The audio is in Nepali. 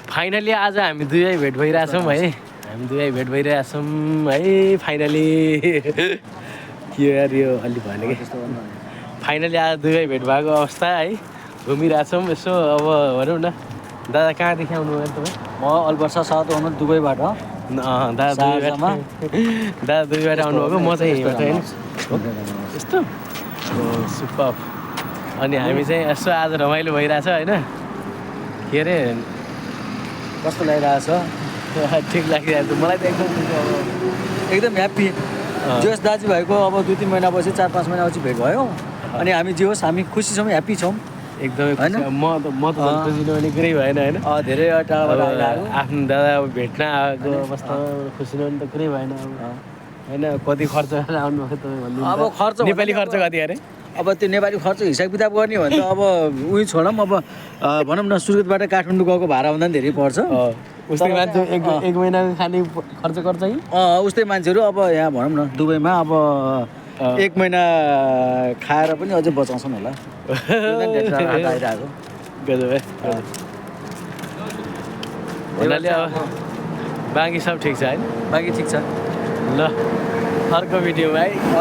फाइनली आज हामी दुवै भेट भइरहेछौँ है हामी दुवै भेट भइरहेछौँ है फाइनली के यार यो अलि भने कि फाइनली आज दुवै भेट भएको अवस्था है घुमिरहेछौँ यसो अब भनौँ न दादा कहाँदेखि आउनुभयो तपाईँ म अल्बर्सा साउथ आउनु दुबईबाट दादा दुईबाट आउनुभएको म चाहिँ यहीँबाट होइन यस्तो सुपर अनि हामी चाहिँ यसो आज रमाइलो भइरहेछ होइन के अरे कस्तो लागिरहेछ ठिक लागिरहेको छ मलाई त एकदम ह्याप्पी जोस् दाजुभाइको अब 2-3 महिनापछि 4-5 महिनापछि भेट भयो अनि हामी जे होस् हामी खुसी छौँ ह्याप्पी छौँ एकदमै होइन म त खुसी नहुने कुरै भएन होइन धेरै टाढाबाट आफ्नो दादा भेट्न आएको अवस्थामा खुसी नहुने त कुरै भएन अब होइन कति खर्च गरेर आउनुभएको तपाईँ भन्नु अब खर्च नेपाली खर्च कति अरे अब त्यो नेपाली खर्च हिसाब किताब गर्ने हो भने त अब उही छोडौँ अब भनौँ न सुर्खेतबाट काठमाडौँ गएको भाडा भन्दा पनि धेरै पर्छ उस्तै मान्छे एक महिनाको खाने खर्च गर्छ कि उस्तै मान्छेहरू अब यहाँ भनौँ न दुबईमा अब 1 महिना खाएर पनि अझै बचाउँछन् होला आइरहेको भन्नाले अब बाँकी सब ठिक छ होइन बाँकी ठिक छ ल अर्को भिडियोमा है